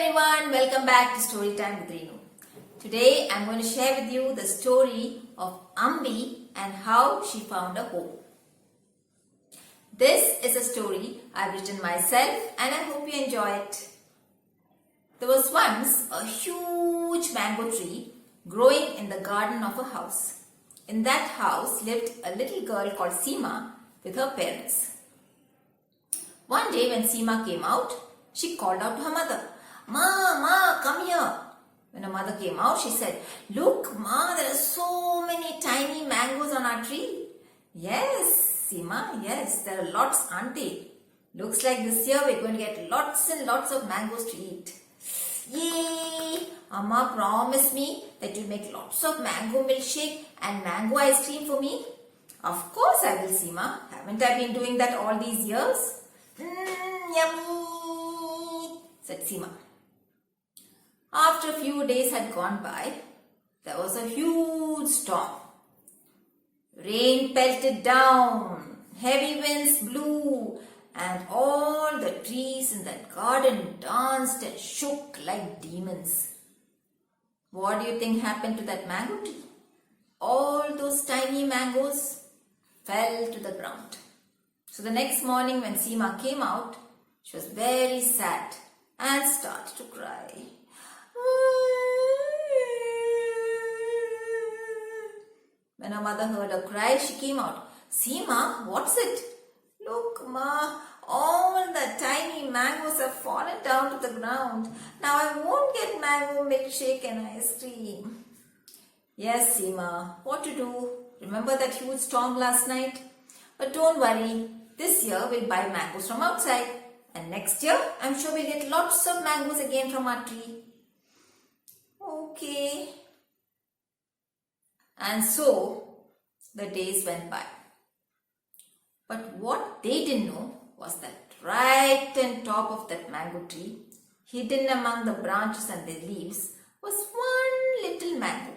everyone, welcome back to Storytime with Renu. Today I'm going to share with you the story of Ambi and how she found a home. This is a story I've written myself and I hope you enjoy it. There was once a huge mango tree growing in the garden of a house. In that house lived a little girl called Seema with her parents. One day when Seema came out, she called out to her mother, Ma, come here. When her mother came out, she said, Look, Ma, there are so many tiny mangoes on our tree. Yes, Seema, yes, there are lots, auntie. Looks like this year we're going to get lots and lots of mangoes to eat. Yay! Amma promised me that you'll make lots of mango milkshake and mango ice cream for me. Of course I will, Seema. Haven't I been doing that all these years? Yummy, said Seema. After a few days had gone by, there was a huge storm. Rain pelted down, heavy winds blew, and all the trees in that garden danced and shook like demons. What do you think happened to that mango tree? All those tiny mangoes fell to the ground. So the next morning when Seema came out, she was very sad and started to cry. When her mother heard her cry, she came out. Seema, what's it? Look, Ma, all the tiny mangoes have fallen down to the ground. Now I won't get mango milkshake and ice cream. Yes, Seema, what to do? Remember that huge storm last night? But don't worry, this year we'll buy mangoes from outside. And next year, I'm sure we'll get lots of mangoes again from our tree. Okay. And so, the days went by. But what they didn't know was that right on top of that mango tree, hidden among the branches and the leaves, was one little mango.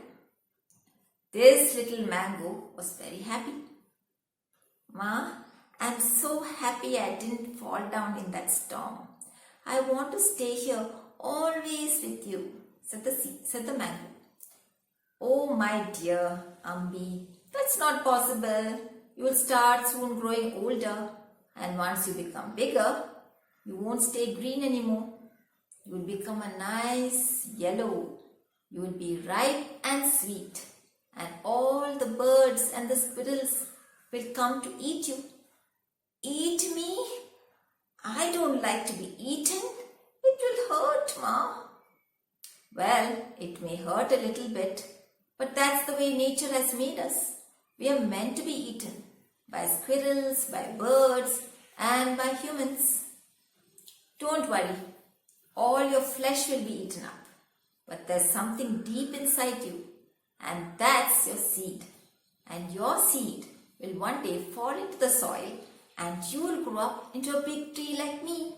This little mango was very happy. Ma, I'm so happy I didn't fall down in that storm. I want to stay here always with you, said the mango. Oh my dear Ambi, that's not possible. You will start soon growing older, and once you become bigger, you won't stay green anymore. You will become a nice yellow. You will be ripe and sweet, and all the birds and the squirrels will come to eat you. Eat me? I don't like to be eaten. It will hurt, Ma. Well, it may hurt a little bit, but that's the way nature has made us. We are meant to be eaten by squirrels, by birds, and by humans. Don't worry, all your flesh will be eaten up. But there's something deep inside you, and that's your seed. And your seed will one day fall into the soil, and you will grow up into a big tree like me.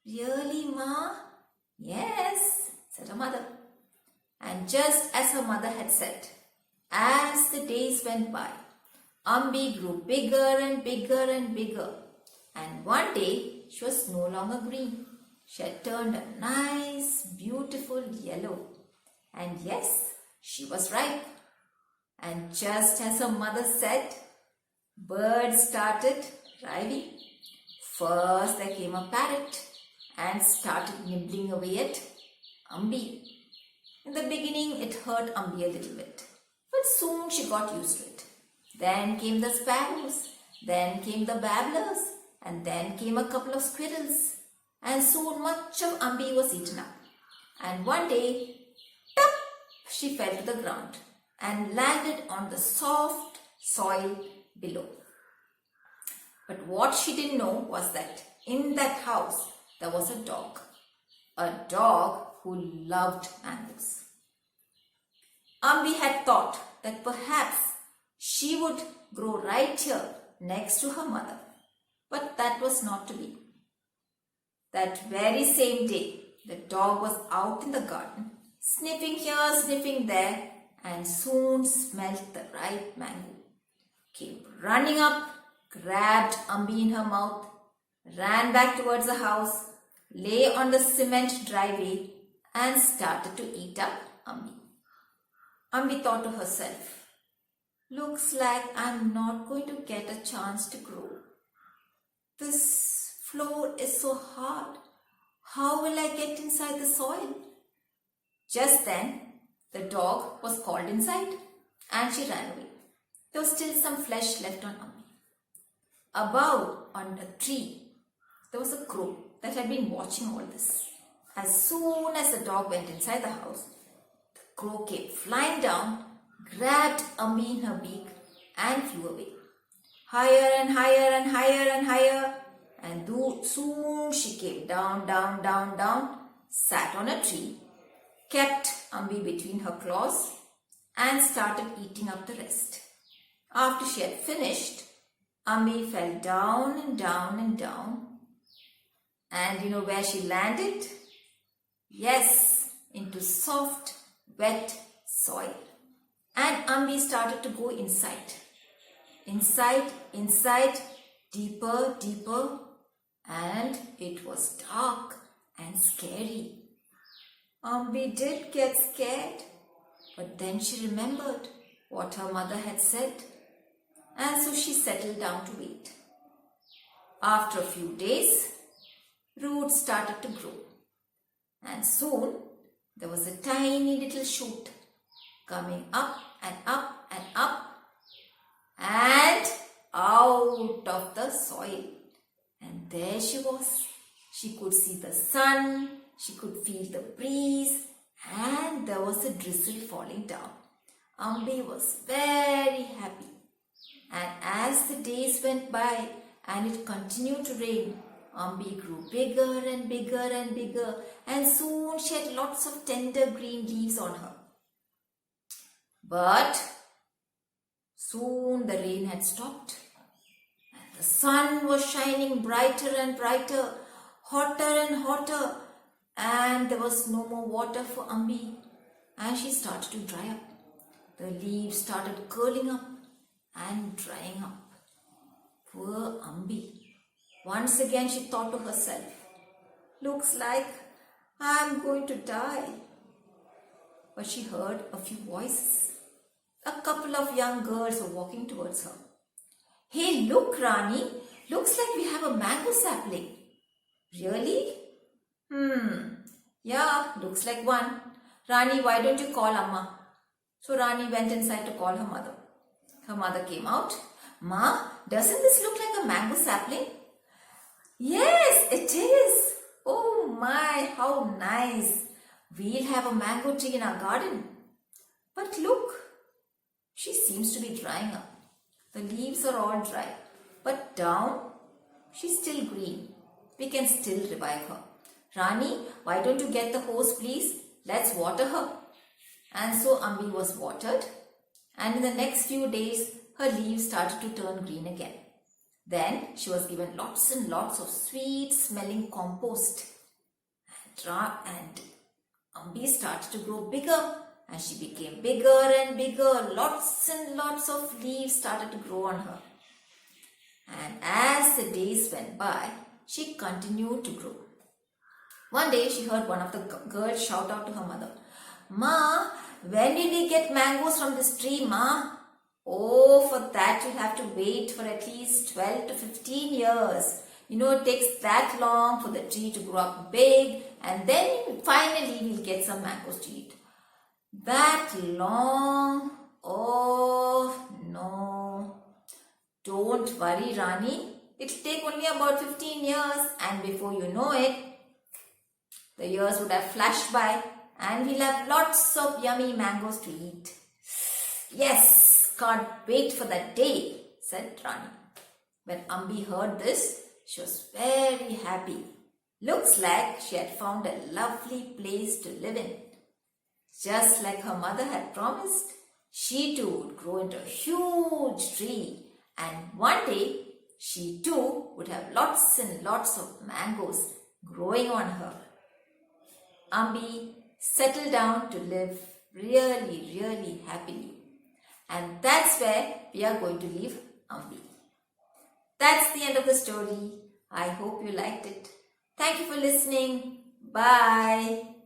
Really, Ma? Yes, said her mother. And just as her mother had said, as the days went by, Ambi grew bigger and bigger and bigger. And one day, she was no longer green. She had turned a nice, beautiful yellow. And yes, she was ripe. And just as her mother said, birds started arriving. First there came a parrot and started nibbling away at Ambi. In the beginning it hurt Ambi a little bit, but soon she got used to it. Then came the sparrows, then came the babblers, and then came a couple of squirrels. And soon much of Ambi was eaten up. And one day, tap, she fell to the ground and landed on the soft soil below. But what she didn't know was that in that house there was a dog who loved mangoes. Ambi had thought that perhaps she would grow right here next to her mother, but that was not to be. That very same day, the dog was out in the garden, sniffing here, sniffing there, and soon smelt the ripe mango. Came running up, grabbed Ambi in her mouth, ran back towards the house, lay on the cement driveway and started to eat up Ambi. Ambi thought to herself, looks like I'm not going to get a chance to grow. This floor is so hard. How will I get inside the soil? Just then, the dog was called inside and she ran away. There was still some flesh left on Ambi. Above, on a tree, there was a crow that had been watching all this. As soon as the dog went inside the house, the crow came flying down, grabbed Ambi in her beak and flew away. Higher and higher and higher and higher, and soon she came down, down, down, down, sat on a tree, kept Ambi between her claws and started eating up the rest. After she had finished, Ambi fell down and down and down. And you know where she landed? Yes, into soft, wet soil. And Ambi started to go inside. Inside, inside, deeper, deeper. And it was dark and scary. Ambi did get scared. But then she remembered what her mother had said. And so she settled down to wait. After a few days, roots started to grow. And soon, there was a tiny little shoot coming up and up and up and out of the soil. And there she was. She could see the sun, she could feel the breeze, and there was a drizzle falling down. Ambi was very happy. And as the days went by and it continued to rain, Ambi grew bigger and bigger and bigger, and soon she had lots of tender green leaves on her. But soon the rain had stopped, and the sun was shining brighter and brighter, hotter and hotter, and there was no more water for Ambi, and she started to dry up. The leaves started curling up and drying up. Poor Ambi. Once again she thought to herself, looks like I'm going to die. But she heard a few voices. A couple of young girls were walking towards her. Hey, look, Rani, looks like we have a mango sapling. Really? Yeah, looks like one. Rani, why don't you call Amma? So Rani went inside to call her mother. Her mother came out. Ma, doesn't this look like a mango sapling? Yes, it is. Oh my, how nice. We'll have a mango tree in our garden. But look, she seems to be drying up. The leaves are all dry. But down, she's still green. We can still revive her. Rani, why don't you get the hose, please? Let's water her. And so Ambi was watered. And in the next few days, her leaves started to turn green again. Then she was given lots and lots of sweet smelling compost. And Ambi started to grow bigger. And she became bigger and bigger. Lots and lots of leaves started to grow on her. And as the days went by, she continued to grow. One day she heard one of the girls shout out to her mother, Ma, when did we get mangoes from this tree, Ma? Oh, for that you'll have to wait for at least 12 to 15 years. You know, it takes that long for the tree to grow up big, and then finally we'll get some mangoes to eat. That long? Oh, no. Don't worry, Rani. It'll take only about 15 years, and before you know it, the years would have flashed by, and we'll have lots of yummy mangoes to eat. Yes, can't wait for that day, said Rani. When Ambi heard this, she was very happy. Looks like she had found a lovely place to live in. Just like her mother had promised, she too would grow into a huge tree, and one day she too would have lots and lots of mangoes growing on her. Ambi settled down to live really, really happily. And that's where we are going to leave Ambi. That's the end of the story. I hope you liked it. Thank you for listening. Bye.